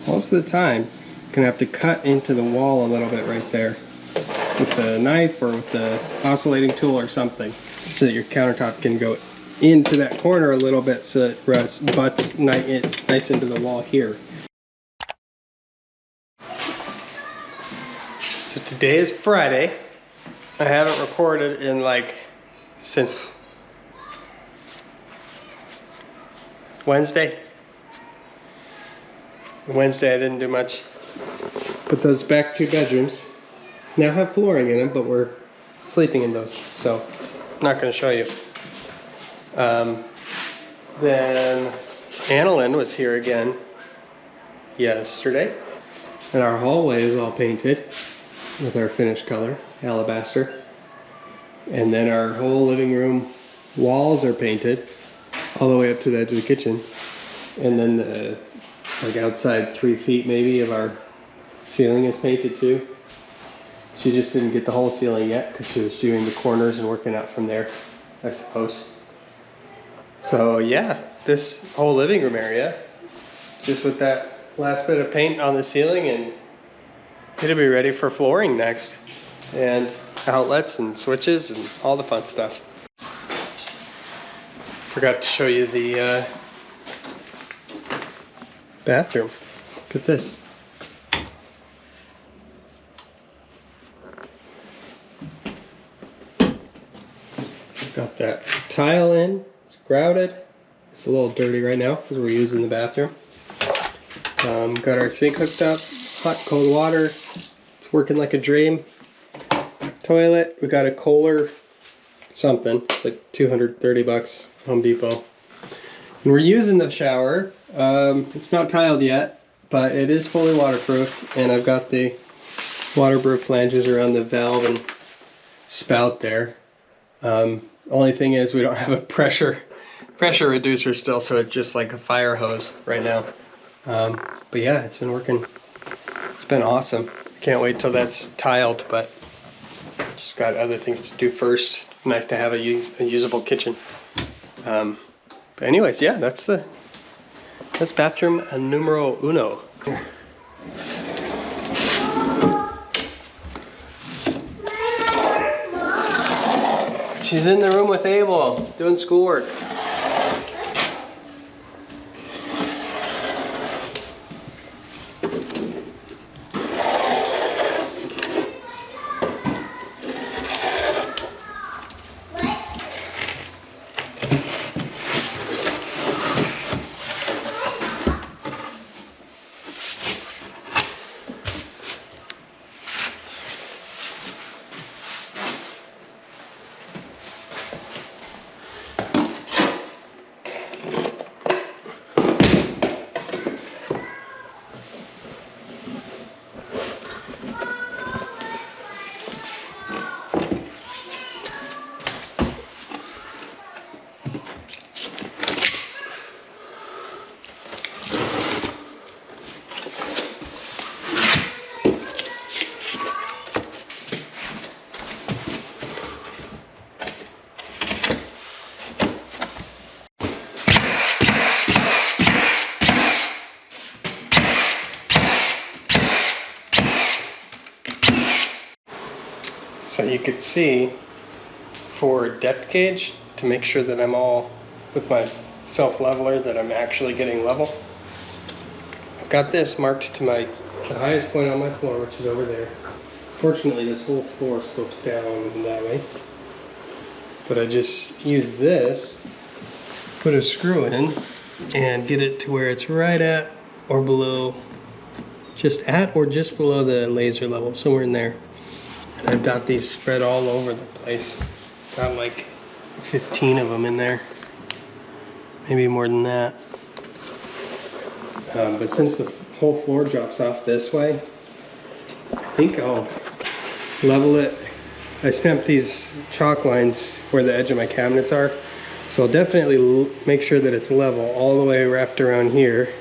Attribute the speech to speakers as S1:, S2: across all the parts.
S1: most of the time you're gonna have to cut into the wall a little bit right there with the knife or with the oscillating tool or something, so that your countertop can go into that corner a little bit, so it butts nice into the wall here. So today is Friday. I haven't recorded in since Wednesday. Wednesday I didn't do much. But those back 2 bedrooms now have flooring in them, but we're sleeping in those, so I'm not going to show you. Then Annalyn was here again yesterday, and our hallway is all painted with our finished color, alabaster. And then our whole living room walls are painted all the way up to the edge of the kitchen. And then the outside 3 feet maybe of our ceiling is painted too. She just didn't get the whole ceiling yet because she was doing the corners and working out from there, I suppose. So yeah, this whole living room area, just with that last bit of paint on the ceiling, and it'll be ready for flooring next, and outlets and switches and all the fun stuff. Forgot to show you the bathroom. Look at this. Got that tile in, it's grouted. It's a little dirty right now because we're using the bathroom. Got our sink hooked up, hot cold water. It's working like a dream. Toilet, we got a Kohler something, it's like 230 bucks, Home Depot. And we're using the shower. It's not tiled yet, but it is fully waterproofed, and I've got the waterproof flanges around the valve and spout there. Only thing is we don't have a pressure reducer still, so it's just like a fire hose right now. But yeah, it's been working. It's been awesome. Can't wait till that's tiled, but just got other things to do first. It's nice to have a usable kitchen. But anyways, yeah, that's bathroom numero uno. She's in the room with Abel, doing schoolwork. So you could see for depth gauge, to make sure that I'm all with my self leveler, that I'm actually getting level. I've got this marked to the highest point on my floor, which is over there. Fortunately, this whole floor slopes down that way. But I just use this, put a screw in, and get it to where it's right at or below, just at or just below the laser level, somewhere in there. And I've got these spread all over the place. Got like 15 of them in there, maybe more than that. But since the whole floor drops off this way, I think I'll level it. I stamped these chalk lines where the edge of my cabinets are, so I'll definitely make sure that it's level all the way wrapped around here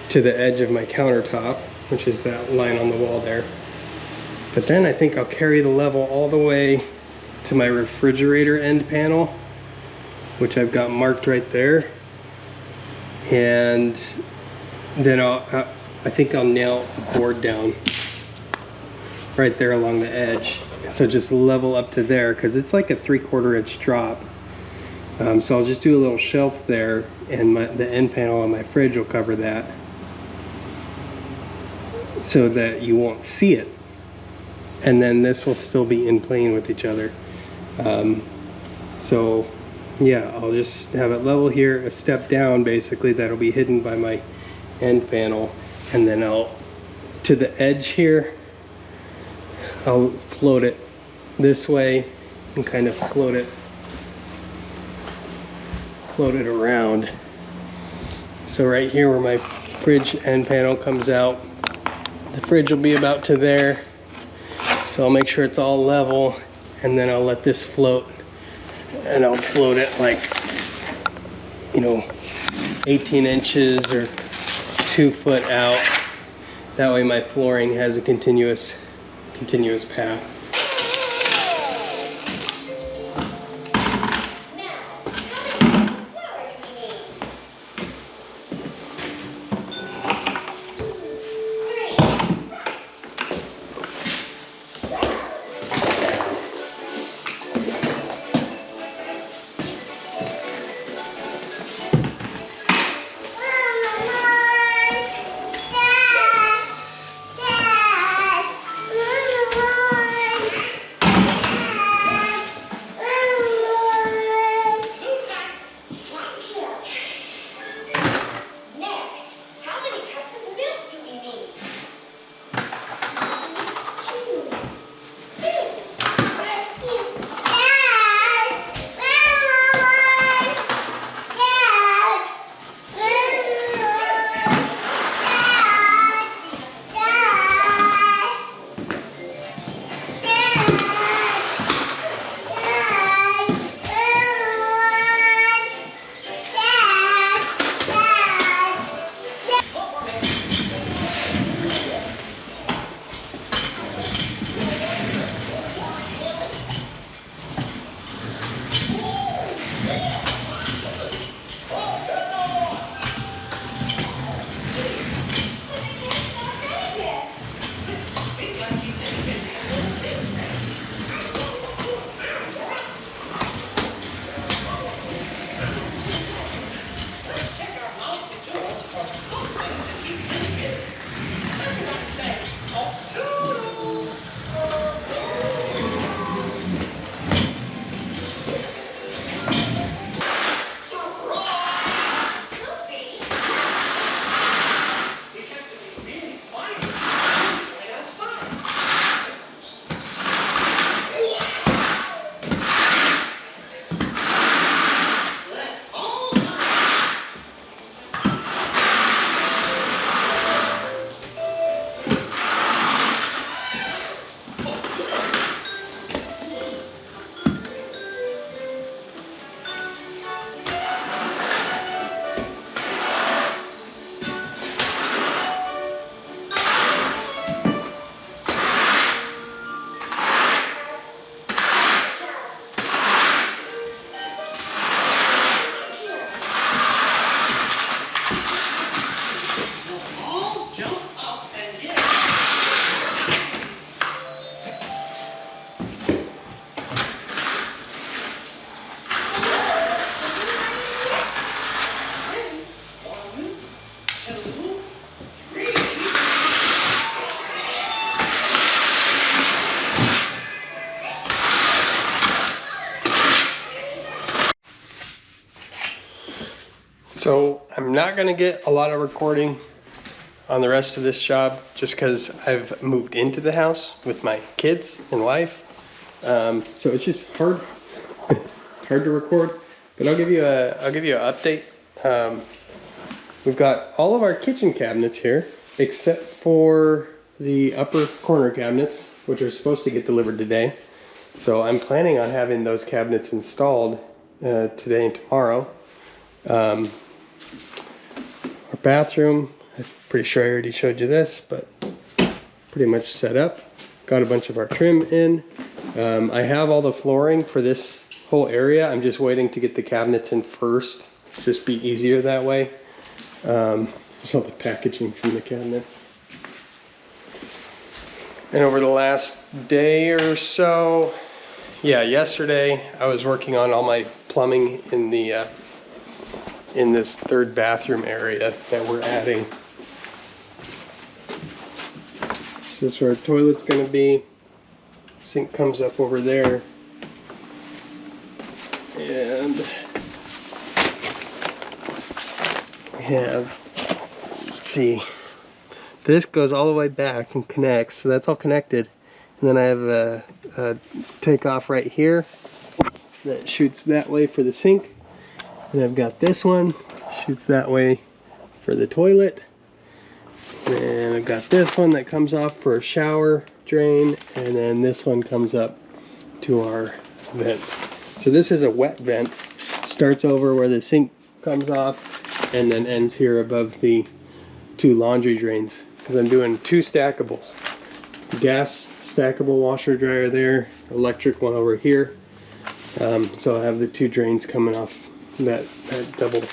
S1: to the edge of my countertop, which is that line on the wall there. But then I think I'll carry the level all the way to my refrigerator end panel, which I've got marked right there. And then I think I'll nail a board down right there along the edge. So just level up to there, because it's like a 3/4 inch drop. So I'll just do a little shelf there, and the end panel on my fridge will cover that, so that you won't see it. And then this will still be in plane with each other. So yeah, I'll just have it level here, a step down basically, that'll be hidden by my end panel, and then I'll, to the edge here, I'll float it this way and kind of float it around. So right here where my fridge end panel comes out, the fridge will be about to there. So I'll make sure it's all level, and then I'll let this float, and I'll float it like, you know, 18 inches or 2 foot out. That way my flooring has a continuous path. So I'm not gonna get a lot of recording on the rest of this job just because I've moved into the house with my kids and wife. So it's just hard to record, but I'll give you an update. We've got all of our kitchen cabinets here except for the upper corner cabinets, which are supposed to get delivered today. So I'm planning on having those cabinets installed today and tomorrow. Our bathroom, I'm pretty sure I already showed you this, but pretty much set up. Got a bunch of our trim in. I have all the flooring for this whole area. I'm just waiting to get the cabinets in first. Just be easier that way. There's all the packaging from the cabinet. And over the last day or so, yeah, yesterday I was working on all my plumbing in the in this third bathroom area that we're adding. So this is where our toilet's going to be. Sink comes up over there. And we have, let's see, this goes all the way back and connects, so that's all connected. And then I have a takeoff right here that shoots that way for the sink. And I've got this one, shoots that way for the toilet. And I've got this one that comes off for a shower drain. And then this one comes up to our vent. So this is a wet vent. Starts over where the sink comes off and then ends here above the 2 laundry drains. Because I'm doing 2 stackables. Gas stackable washer dryer there, electric one over here. So I'll have the 2 drains coming off that double,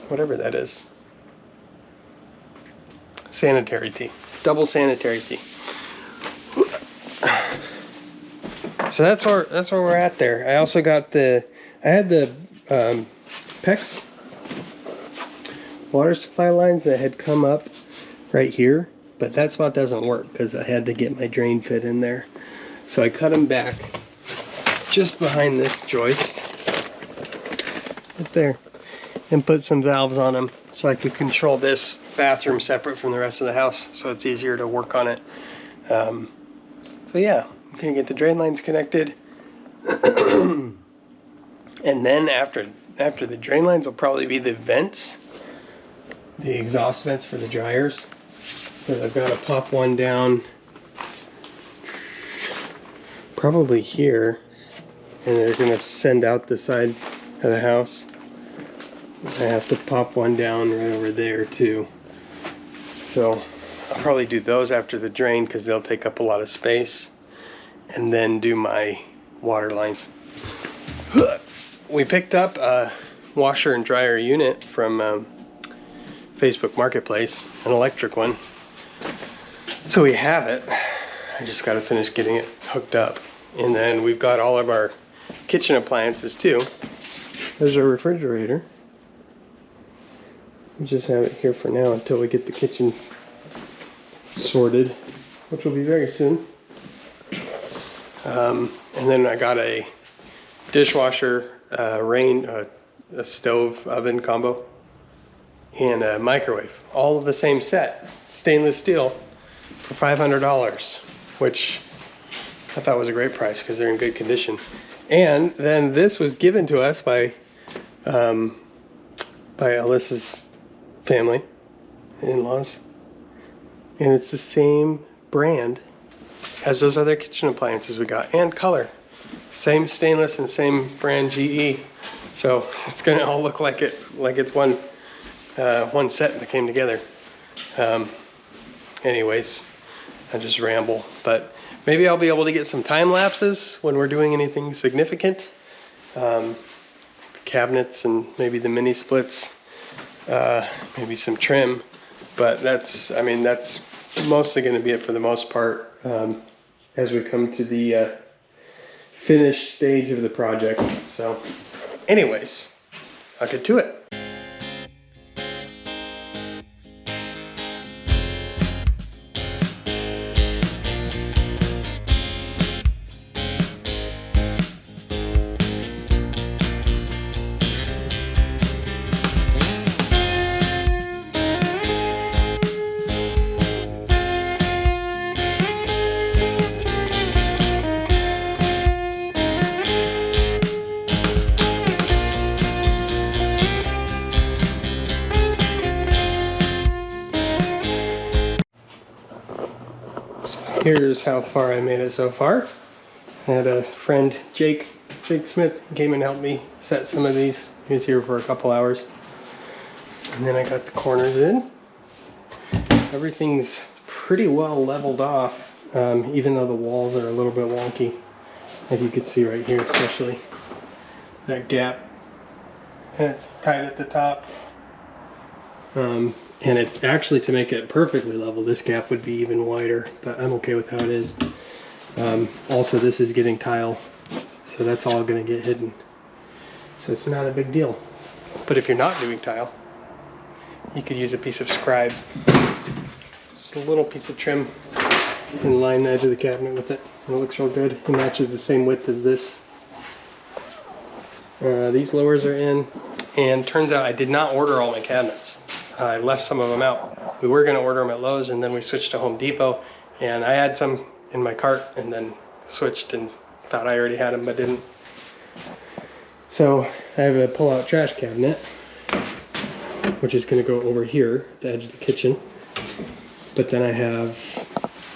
S1: whatever that is, sanitary tee, double sanitary tee. So that's where we're at there. I also got I had the PEX water supply lines that had come up right here, but that spot doesn't work because I had to get my drain fit in there. So I cut them back just behind this joist right there and put some valves on them so I could control this bathroom separate from the rest of the house, so it's easier to work on it. So yeah, I'm gonna get the drain lines connected. And then after the drain lines will probably be the vents, the exhaust vents for the dryers, because I've got to pop one down probably here, and they're going to send out the side of the house. I have to pop one down right over there too. So I'll probably do those after the drain because they'll take up a lot of space, and then do my water lines. We picked up a washer and dryer unit from Facebook Marketplace, an electric one. So we have it. I just got to finish getting it hooked up. And then we've got all of our kitchen appliances too. There's our refrigerator. We just have it here for now until we get the kitchen sorted, which will be very soon. And then I got a dishwasher, a stove oven combo, and a microwave, all of the same set, stainless steel, for $500, which I thought was a great price because they're in good condition. And then this was given to us by Alyssa's family, in-laws, and it's the same brand as those other kitchen appliances we got, and color, same stainless and same brand GE. So it's gonna all look like it's one set that came together. Anyways, I just ramble, but maybe I'll be able to get some time lapses when we're doing anything significant. Cabinets and maybe the mini splits, maybe some trim, but that's mostly going to be it for the most part as we come to the finished stage of the project. So anyways, I'll get to it. Here's how far I made it so far. I had a friend, Jake Smith, came and helped me set some of these. He was here for a couple hours. And then I got the corners in. Everything's pretty well leveled off, even though the walls are a little bit wonky. As you can see right here, especially that gap and it's tight at the top. And it's actually, to make it perfectly level, this gap would be even wider, but I'm okay with how it is. Also, this is getting tile, so that's all going to get hidden. So it's not a big deal. But if you're not doing tile, you could use a piece of scribe. Just a little piece of trim, and line the edge of the cabinet with it. It looks real good. It matches the same width as this. These lowers are in, and turns out I did not order all my cabinets. I left some of them out. We were going to order them at Lowe's, and then we switched to Home Depot, and I had some in my cart and then switched and thought I already had them but didn't. So I have a pull-out trash cabinet, which is going to go over here at the edge of the kitchen. But then I have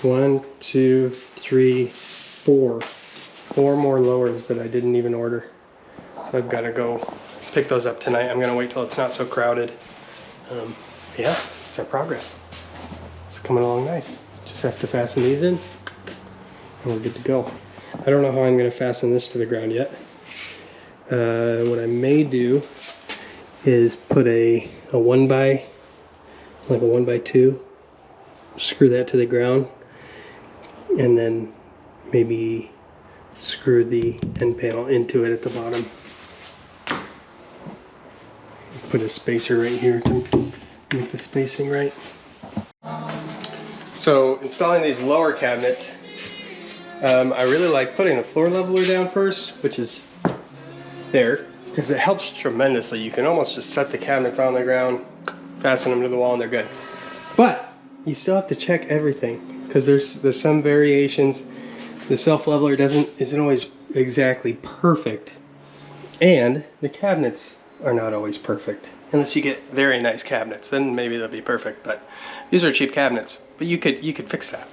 S1: 1, 2, 3, 4 more lowers that I didn't even order. So I've got to go pick those up tonight. I'm going to wait till it's not so crowded. Yeah, it's our progress. It's coming along nice. Just have to fasten these in and we're good to go. I don't know how I'm going to fasten this to the ground yet. What I may do is put a 1x2, screw that to the ground, and then maybe screw the end panel into it at the bottom. Put a spacer right here to make the spacing right. So installing these lower cabinets, I really like putting a floor leveler down first, which is there, because it helps tremendously. You can almost just set the cabinets on the ground, fasten them to the wall, and they're good. But you still have to check everything, because there's some variations. The self leveler isn't always exactly perfect, and the cabinets are not always perfect. Unless you get very nice cabinets, then maybe they'll be perfect. But these are cheap cabinets. But you could fix that.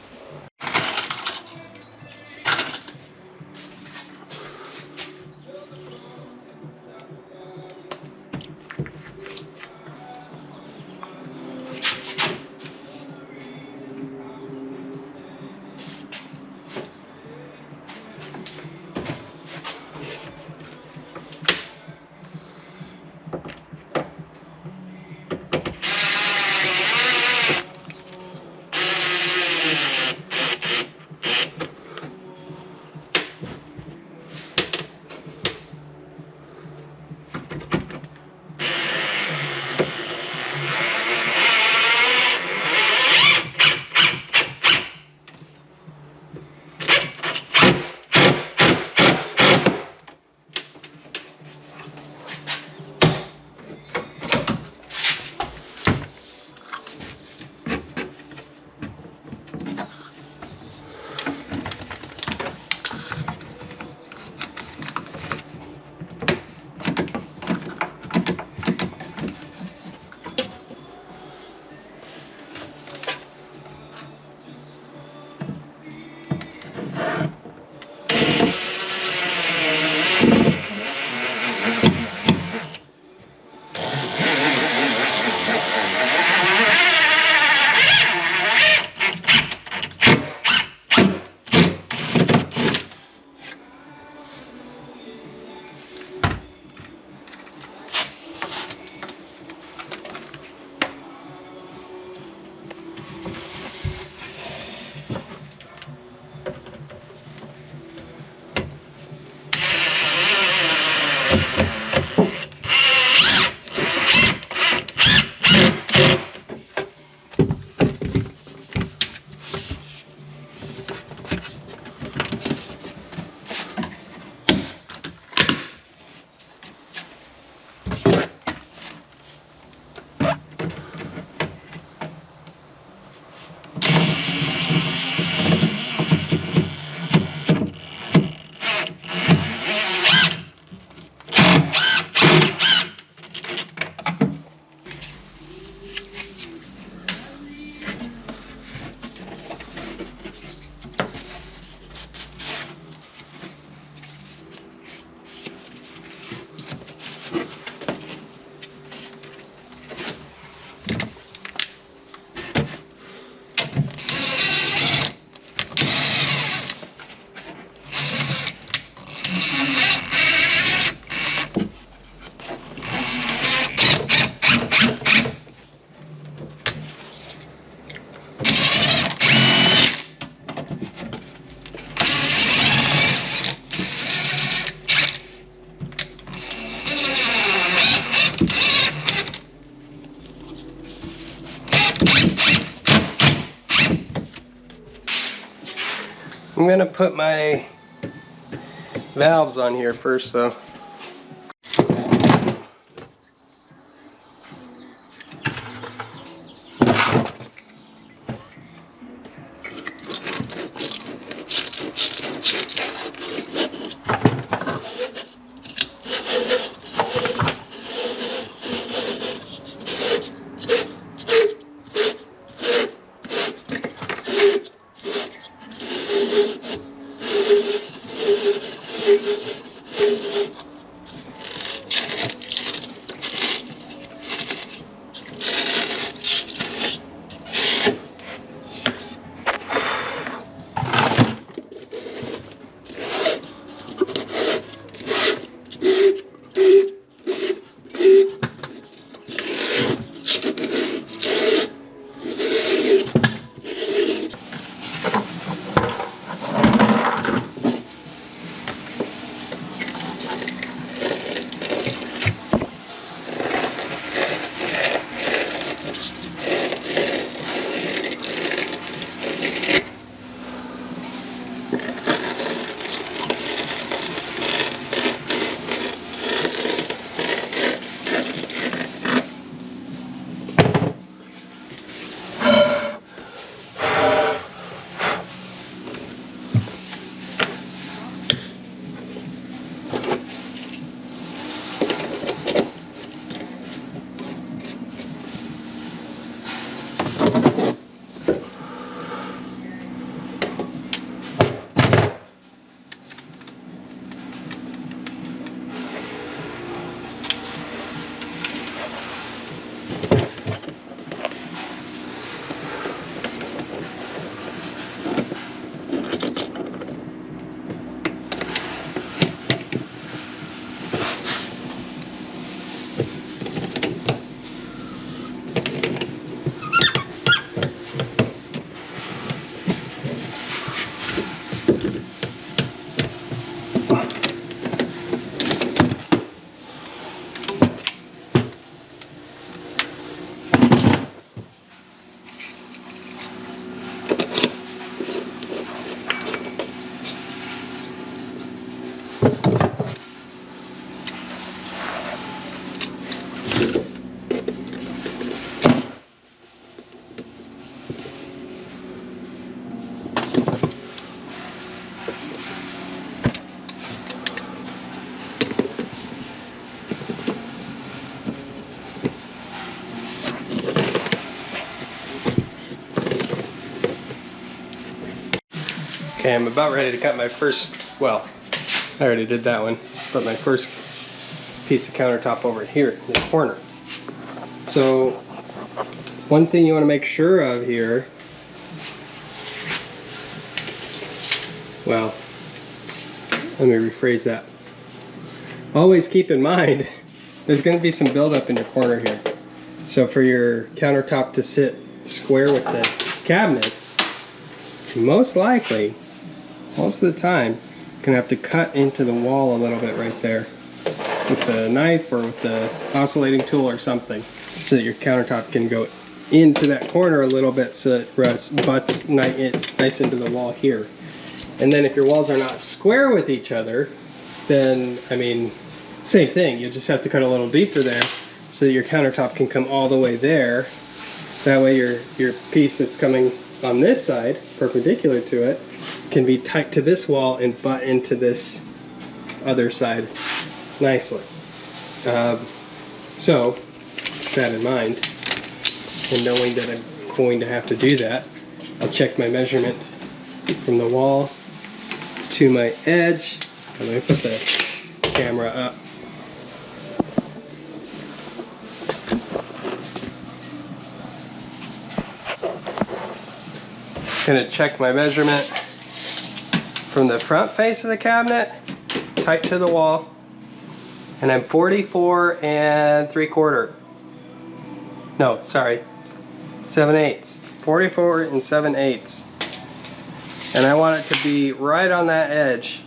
S1: I'm gonna put my valves on here first though. Okay, I'm about ready to cut my first, well, I already did that one, but my first piece of countertop over here in the corner. So, one thing you want to make sure of here, well, let me rephrase that. Always keep in mind, there's going to be some buildup in your corner here. So for your countertop to sit square with the cabinets, most likely, most of the time, you're going to have to cut into the wall a little bit right there with the knife or with the oscillating tool or something, so that your countertop can go into that corner a little bit so it butts nice into the wall here. And then if your walls are not square with each other, then, I mean, same thing. You just have to cut a little deeper there so that your countertop can come all the way there. That way your piece that's coming on this side, perpendicular to it, can be tight to this wall and butt into this other side nicely. So, with that in mind, and knowing that I'm going to have to do that, I'll check my measurement from the wall to my edge. And let me put the camera up. Gonna check my measurement from the front face of the cabinet, tight to the wall, and I'm 44 3/4. No, sorry, 7/8. 44 7/8. And I want it to be right on that edge,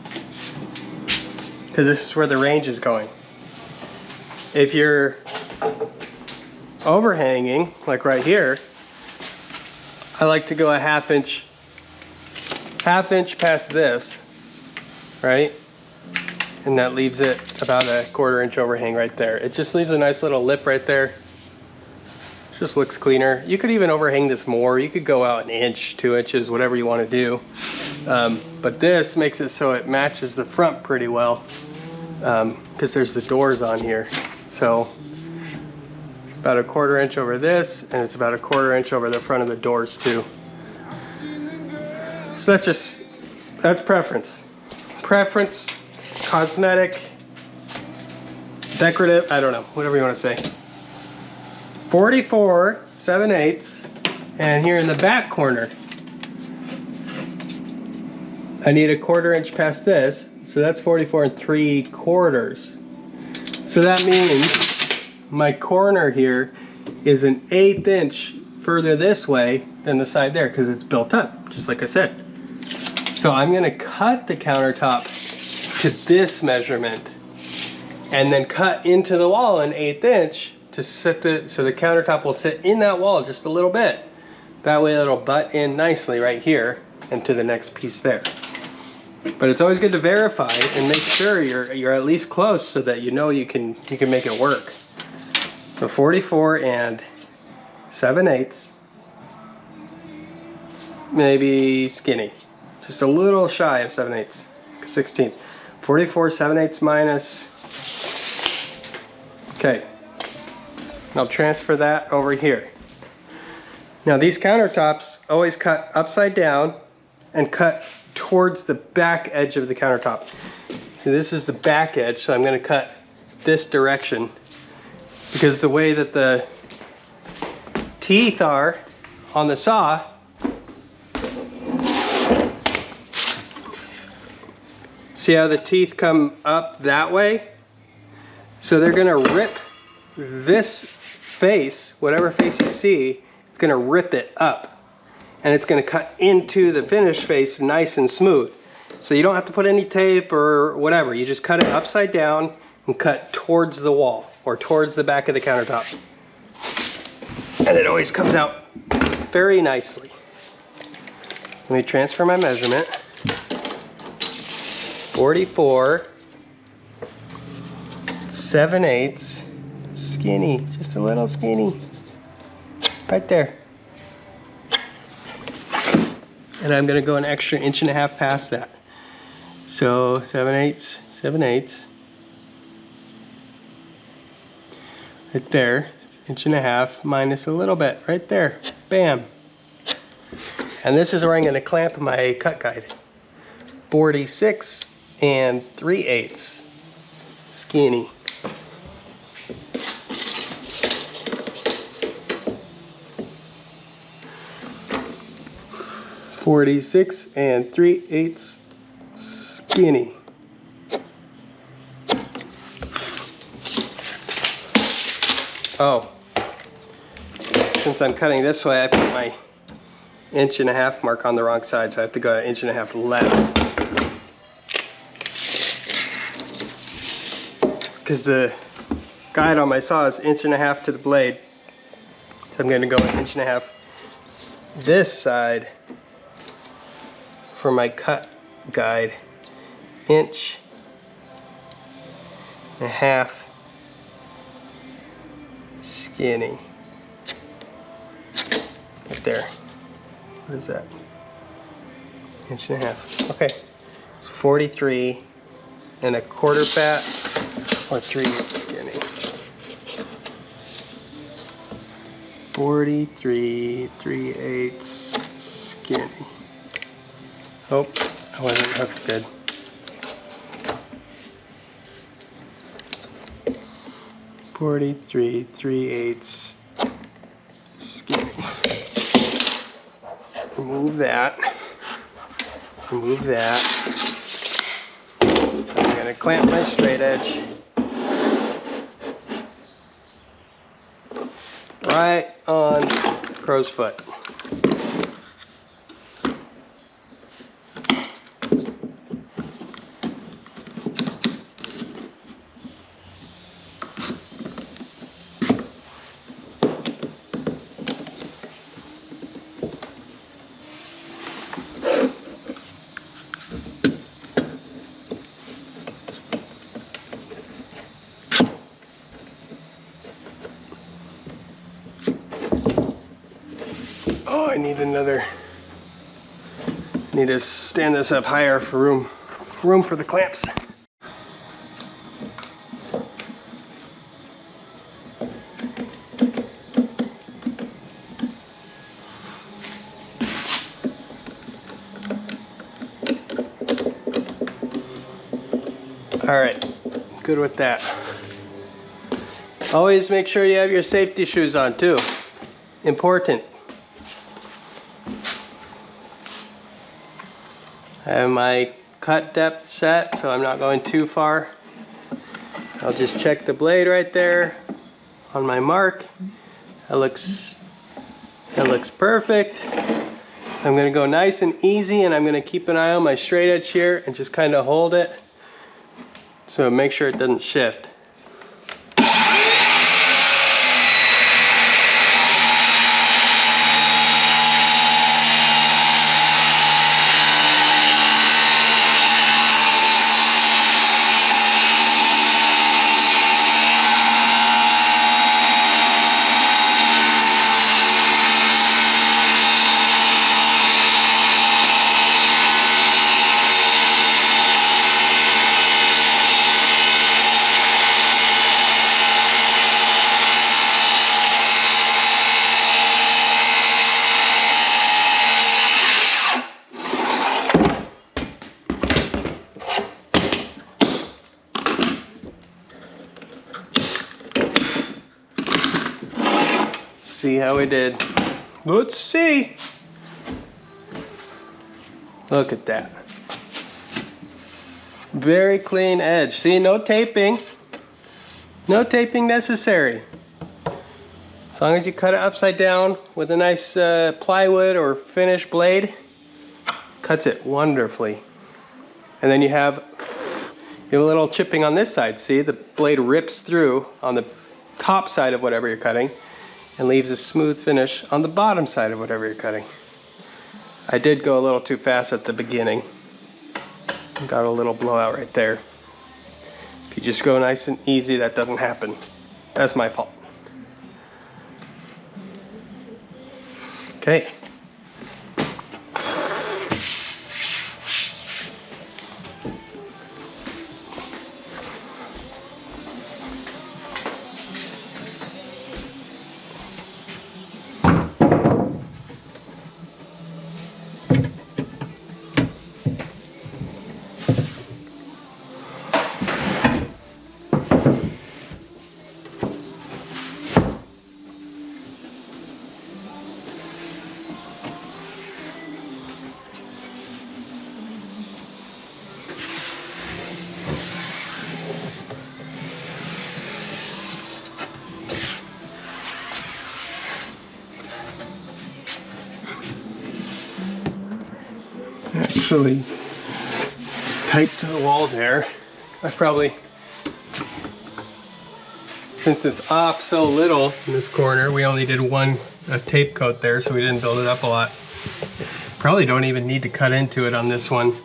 S1: because this is where the range is going. If you're overhanging, like right here, I like to go a 1/2 inch 1/2 inch past this, right? And that leaves it about a 1/4 inch overhang right there. It just leaves a nice little lip right there. Just looks cleaner. You could even overhang this more. You could go out 1 inch, 2 inches, whatever you want to do. But this makes it so it matches the front pretty well, because there's the doors on here. So it's about a 1/4 inch over this, and it's about a 1/4 inch over the front of the doors too. So that's preference. Preference, cosmetic, decorative, I don't know, whatever you want to say. 44 7/8, and here in the back corner, I need a 1/4 inch past this, so that's 44 3/4. So that means my corner here is an 1/8 inch further this way than the side there, because it's built up, just like I said. So I'm going to cut the countertop to this measurement, and then cut into the wall an 1/8 inch to sit so the countertop will sit in that wall just a little bit. That way it'll butt in nicely right here and to the next piece there. But it's always good to verify and make sure you're at least close, so that you know you can make it work. So 44 7/8, maybe skinny, just a little shy of 7/8, 16. 44 7/8 minus. Okay. I'll transfer that over here. Now these countertops always cut upside down and cut towards the back edge of the countertop. So this is the back edge, so I'm going to cut this direction, because the way that the teeth are on the saw, see how the teeth come up that way? So they're going to rip this face, whatever face you see, it's going to rip it up, and it's going to cut into the finished face nice and smooth. So you don't have to put any tape or whatever. You just cut it upside down and cut towards the wall or towards the back of the countertop, and it always comes out very nicely. Let me transfer my measurement. 44 7/8, skinny, just a little skinny, right there. And I'm gonna go an extra 1.5 inches past that. So 7/8, 7/8, right there. 1.5 inches minus a little bit, right there, bam. And this is where I'm gonna clamp my cut guide. 46 3/8, skinny. .46 3/8, skinny. Oh, since I'm cutting this way, I put my 1.5 inch mark on the wrong side, so I have to go 1.5 inches less. Because the guide on my saw is 1.5 inches to the blade, so I'm going to go 1.5 inches this side for my cut guide. 1.5 inches skinny. Right there. What is that? 1.5 inches. Okay. It's 43 1/4 fat, or 3 skinny. 43 3/8 skinny. Oh, I wasn't hooked good. .43 3/8 skinny. Remove that. Remove that. I'm gonna clamp my straight edge right on crow's foot. I need to stand this up higher for room for the clamps. All right, good with that. Always make sure you have your safety shoes on too. Important. I have my cut depth set, so I'm not going too far. I'll just check the blade right there on my mark. That looks perfect. I'm gonna go nice and easy, and I'm gonna keep an eye on my straight edge here and just kind of hold it. So make sure it doesn't shift. See how we did. Let's see. Look at that. Very clean edge. See, no taping. No taping necessary. As long as you cut it upside down with a nice plywood or finish blade, cuts it wonderfully. And then you have a little chipping on this side. See, the blade rips through on the top side of whatever you're cutting and leaves a smooth finish on the bottom side of whatever you're cutting. I did go a little too fast at the beginning. Got a little blowout right there. If you just go nice and easy, that doesn't happen. That's my fault. Okay. Actually taped to the wall there. I probably, since it's off so little in this corner, we only did a tape coat there, so we didn't build it up a lot. Probably don't even need to cut into it on this one.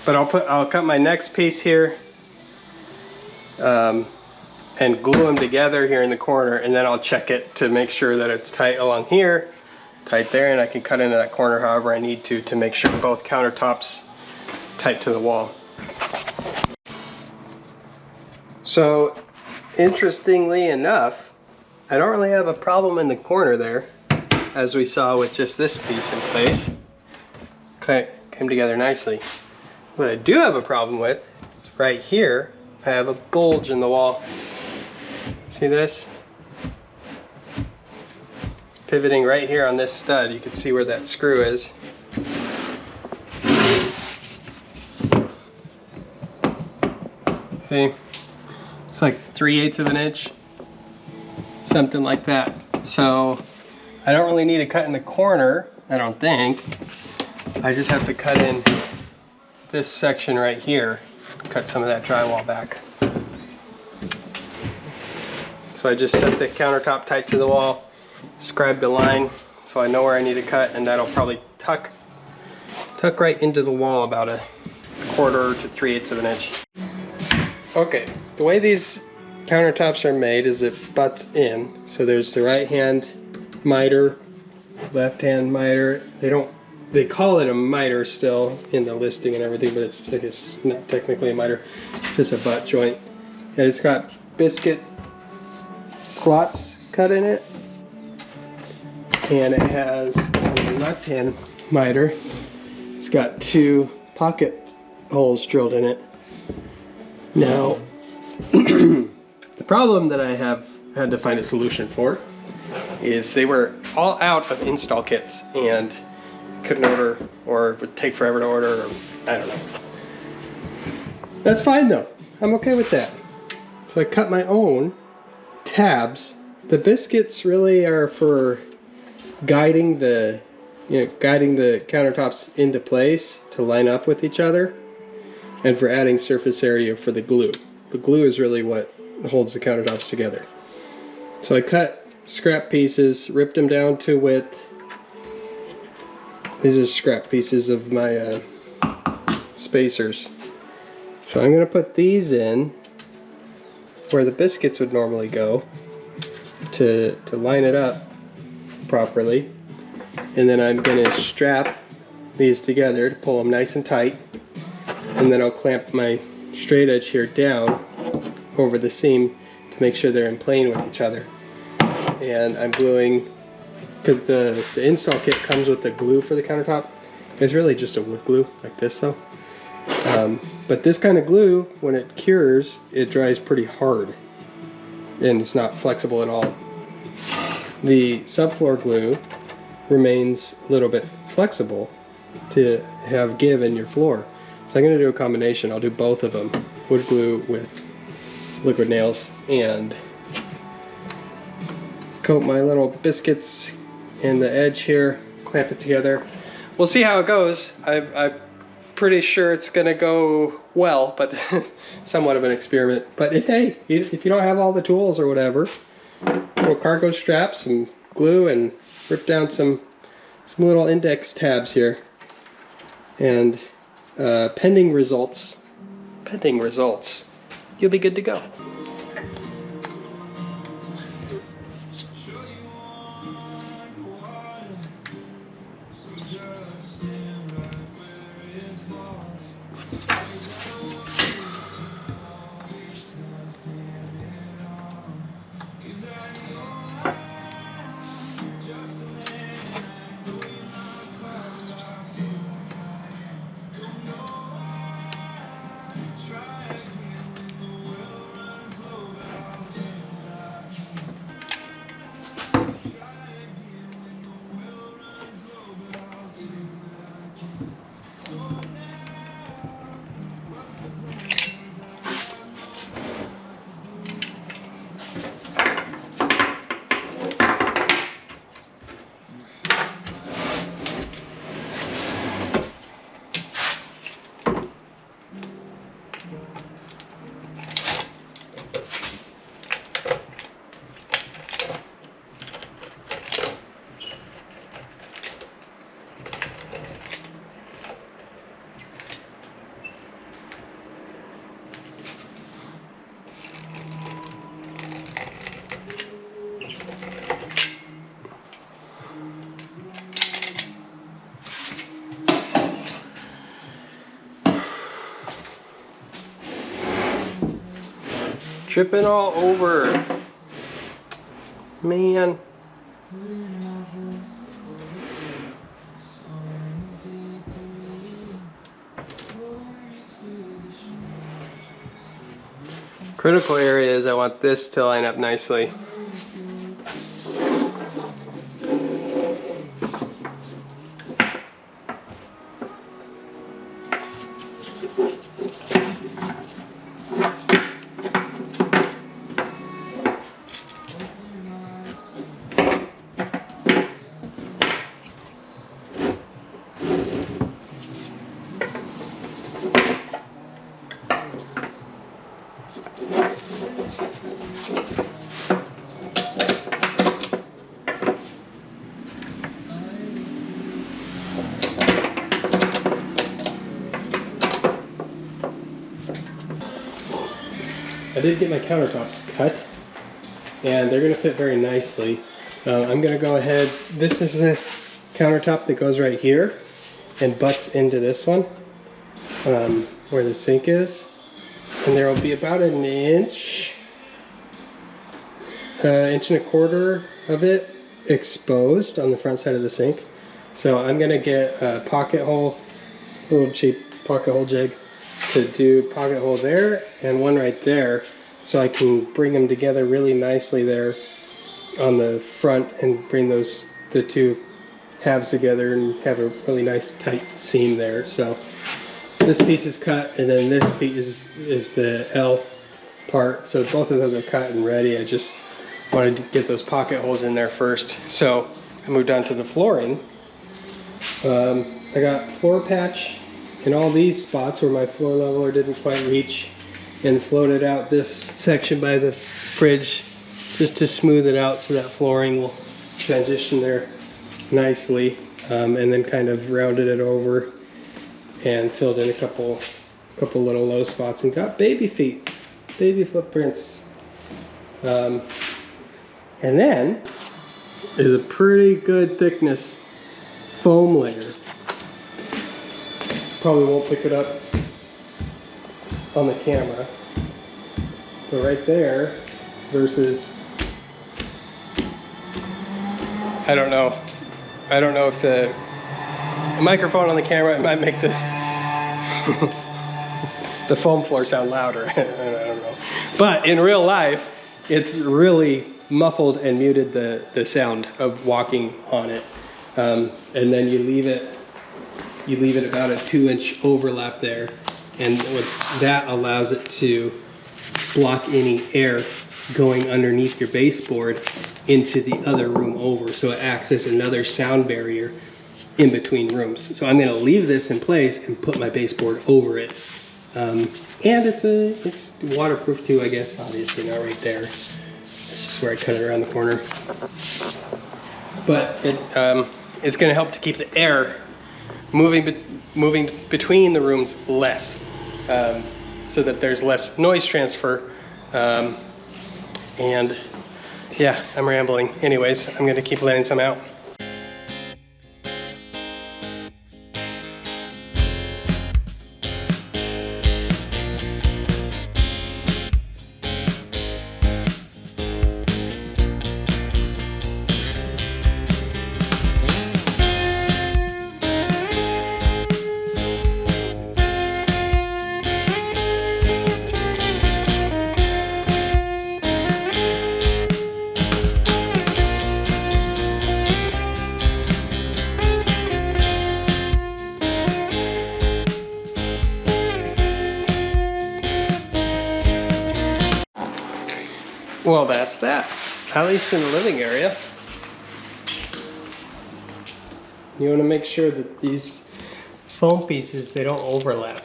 S1: But I'll cut my next piece here and glue them together here in the corner, and then I'll check it to make sure that it's tight along here, tight there, and I can cut into that corner however I need to make sure both countertops tight to the wall. So interestingly enough, I don't really have a problem in the corner there, as we saw with just this piece in place. Okay, came together nicely. What I do have a problem with is right here, I have a bulge in the wall. See this? It's pivoting right here on this stud. You can see where that screw is. See? It's like 3/8 of an inch. Something like that. So I don't really need to cut in the corner, I don't think. I just have to cut in this section right here, cut some of that drywall back. So I just set the countertop tight to the wall, scribed a line so I know where I need to cut, and that'll probably tuck right into the wall about a 1/4 to 3/8 of an inch. Okay, the way these countertops are made is it butts in. So there's the right hand miter left-hand miter. They call it a miter still in the listing and everything, but it's not technically a miter, it's just a butt joint. And it's got biscuit slots cut in it. And it has, on the left-hand miter, it's got 2 pocket holes drilled in it. Now, the problem that I have had to find a solution for is they were all out of install kits and couldn't order, or would take forever to order, or I don't know. That's fine though. I'm okay with that. So I cut my own tabs. The biscuits really are for guiding the countertops into place to line up with each other, and for adding surface area for the glue. The glue is really what holds the countertops together. So I cut scrap pieces, ripped them down to width. These are scrap pieces of my spacers. So I'm going to put these in where the biscuits would normally go to line it up properly. And then I'm going to strap these together to pull them nice and tight. And then I'll clamp my straight edge here down over the seam to make sure they're in plane with each other. And I'm gluing, because the install kit comes with the glue for the countertop. It's really just a wood glue like this though. But this kind of glue, when it cures, it dries pretty hard and it's not flexible at all. The subfloor glue remains a little bit flexible to have give in your floor. So I'm going to do a combination. I'll do both of them, wood glue with liquid nails, and coat my little biscuits in the edge here, clamp it together. We'll see how it goes. I'm pretty sure it's going to go well, but somewhat of an experiment. But if you don't have all the tools or whatever, little cargo straps and glue, and rip down some little index tabs here, and pending results, you'll be good to go. Tripping all over. Man. Critical areas, I want this to line up nicely. I did get my countertops cut. and they're gonna fit very nicely. I'm gonna go ahead, this is the countertop that goes right here and butts into this one, where the sink is. And there will be about an inch and a quarter of it exposed on the front side of the sink. So I'm gonna get a pocket hole, little cheap pocket hole jig, to do pocket hole there and one right there, so I can bring them together really nicely there on the front and bring the two halves together and have a really nice tight seam there. So this piece is cut, and then this piece is the L part. So both of those are cut and ready. I just wanted to get those pocket holes in there first. So I moved on to the flooring. I got floor patch in all these spots where my floor leveler didn't quite reach, and floated out this section by the fridge just to smooth it out so that flooring will transition there nicely, and then kind of rounded it over and filled in a couple little low spots and got baby feet, baby footprints. And then is a pretty good thickness foam layer. Probably won't pick it up on the camera, but right there versus, I don't know if the microphone on the camera, it might make the the foam floor sound louder. I don't know, but in real life it's really muffled and muted the sound of walking on it. And then you leave it about a 2-inch overlap there, and that allows it to block any air going underneath your baseboard into the other room over, so it acts as another sound barrier in between rooms. So I'm going to leave this in place and put my baseboard over it, and it's waterproof too, I guess. Obviously not right there, it's just where I cut it around the corner, but it's going to help to keep the air moving between the rooms less, so that there's less noise transfer. And yeah, I'm rambling. Anyways, I'm going to keep letting some out. Well, that's that, at least in the living area. You want to make sure that these foam pieces, they don't overlap.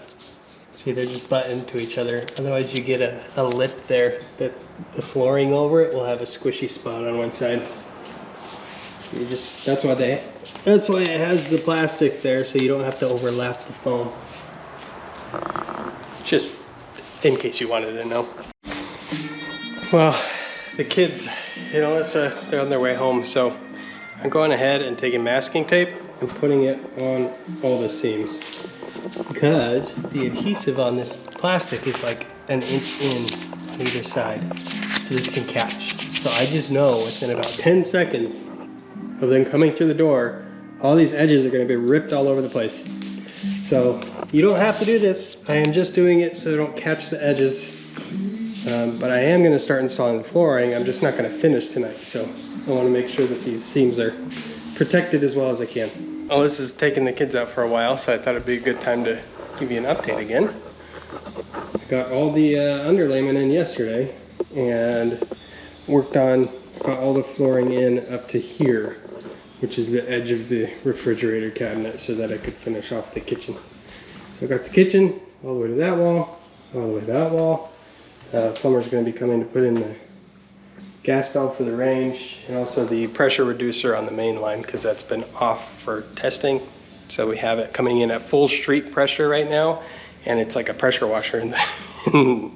S1: See, they're just butt into each other. Otherwise you get a lip there that the flooring over it will have a squishy spot on one side. That's why it has the plastic there, so you don't have to overlap the foam. Just in case you wanted to know. Well, the kids, you know, they're on their way home, so I'm going ahead and taking masking tape and putting it on all the seams, because the adhesive on this plastic is like an inch in on either side, so this can catch. So I just know within about 10 seconds of them coming through the door, all these edges are going to be ripped all over the place. So you don't have to do this. I am just doing it so I don't catch the edges. But I am going to start installing the flooring. I'm just not going to finish tonight, so I want to make sure that these seams are protected as well as I can. Well, this is taking the kids out for a while, so I thought it'd be a good time to give you an update again. I got all the underlayment in yesterday and got all the flooring in up to here, which is the edge of the refrigerator cabinet, so that I could finish off the kitchen. So I got the kitchen all the way to that wall, all the way to that wall. Plumber's going to be coming to put in the gas valve for the range, and also the pressure reducer on the main line, because that's been off for testing. So we have it coming in at full street pressure right now, and it's like a pressure washer in the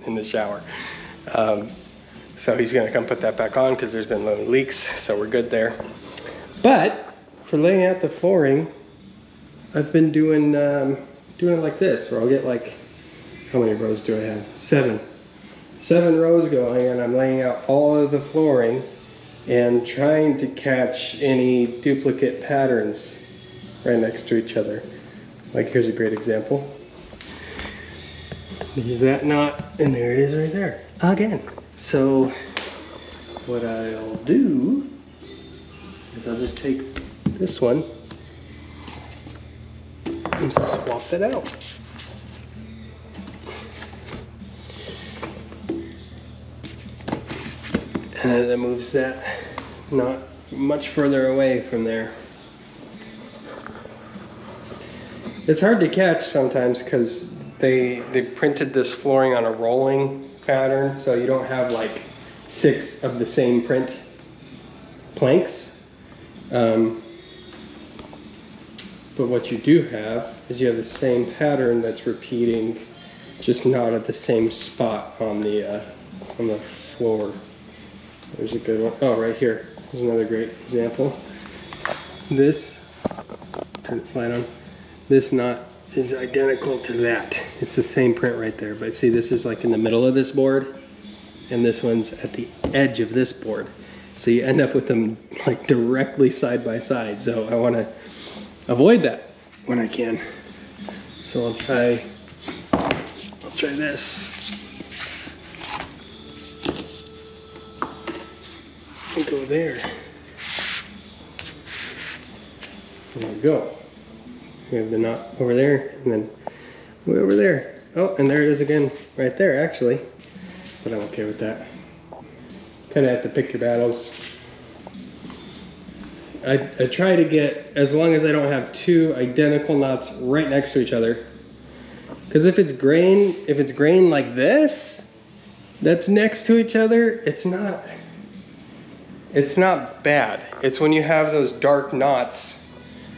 S1: in the shower. So he's gonna come put that back on because there's been no leaks, so we're good there. But for laying out the flooring, I've been doing it like this, where I'll get like, how many rows do I have? 7 rows going, and I'm laying out all of the flooring and trying to catch any duplicate patterns right next to each other. Like here's a great example. There's that knot, and there it is right there again. So what I'll do is I'll just take this one and swap it out. And that moves that knot much further away from there. It's hard to catch sometimes because they printed this flooring on a rolling pattern, so you don't have like 6 of the same print planks. But what you do have is you have the same pattern that's repeating, just not at the same spot on the floor. There's a good one. Oh, right here. There's another great example. This, turn the slide on. This knot is identical to that. It's the same print right there, but see, this is like in the middle of this board, and this one's at the edge of this board. So you end up with them like directly side by side. So I want to avoid that when I can. So I'll try this. And go there. There we go. We have the knot over there, and then way over there. Oh, and there it is again, right there actually. But I'm okay with that. Kind of have to pick your battles. I try to get, as long as I don't have 2 identical knots right next to each other. Because if it's grain like this, that's next to each other, it's not bad. It's when you have those dark knots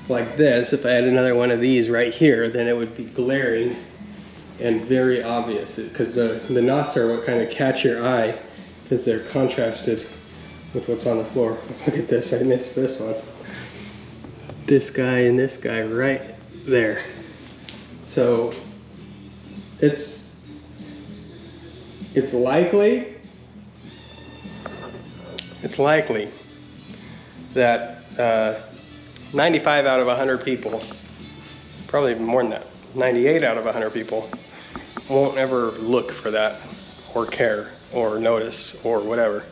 S1: like this. If I had another one of these right here, then it would be glaring and very obvious, because the knots are what kind of catch your eye because they're contrasted with what's on the floor. Look at this, I missed this one. This guy and this guy right there. So it's likely that 95 out of 100 people, probably even more than that, 98 out of 100 people won't ever look for that or care or notice or whatever.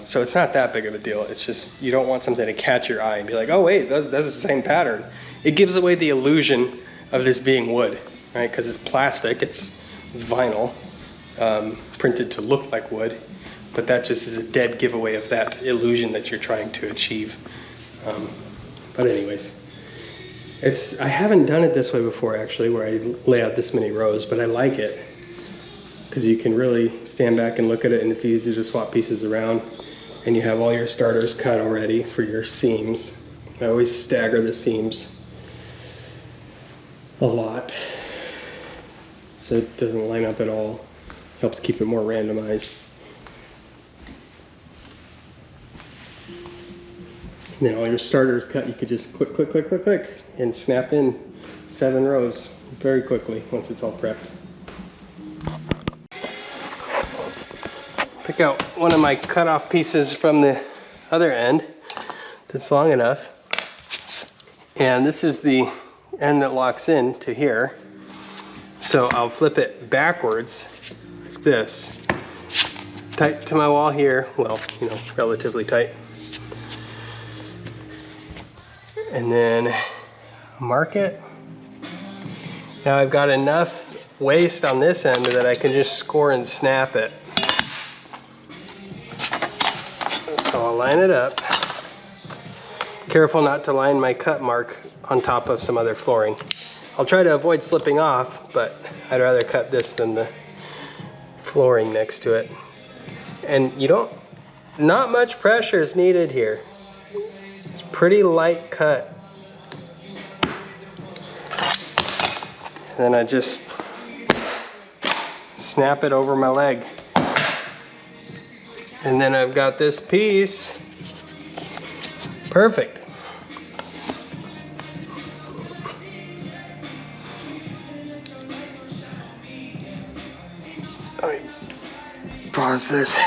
S1: So it's not that big of a deal. It's just you don't want something to catch your eye and be like, oh wait, that's the same pattern. It gives away the illusion of this being wood, right? Because it's plastic, it's vinyl, printed to look like wood, but that just is a dead giveaway of that illusion that you're trying to achieve. But anyways, I haven't done it this way before actually, where I lay out this many rows, but I like it because you can really stand back and look at it, and it's easy to swap pieces around, and you have all your starters cut already for your seams. I always stagger the seams a lot so it doesn't line up at all. Helps keep it more randomized. And then all your starters cut, you could just click, click, click, click, click, and snap in 7 rows very quickly once it's all prepped. Pick out one of my cut off pieces from the other end that's long enough. And this is the end that locks in to here. So I'll flip it backwards like this. Tight to my wall here, well, you know, relatively tight. And then mark it. Now I've got enough waste on this end that I can just score and snap it. So I'll line it up. Careful not to line my cut mark on top of some other flooring. I'll try to avoid slipping off, but I'd rather cut this than the flooring next to it. And not much pressure is needed here. It's pretty light cut. And then I just snap it over my leg. And then I've got this piece. Perfect. Let me pause this.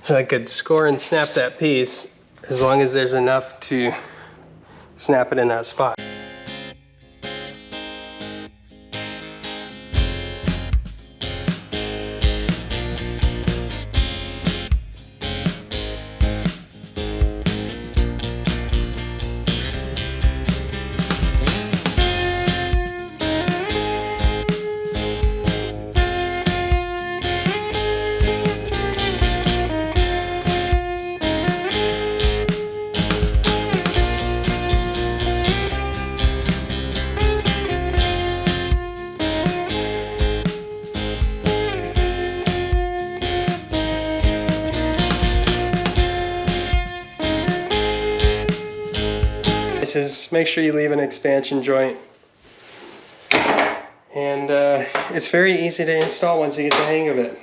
S1: So I could score and snap that piece as long as there's enough to snap it in that spot. Is make sure you leave an expansion joint, and it's very easy to install once you get the hang of it.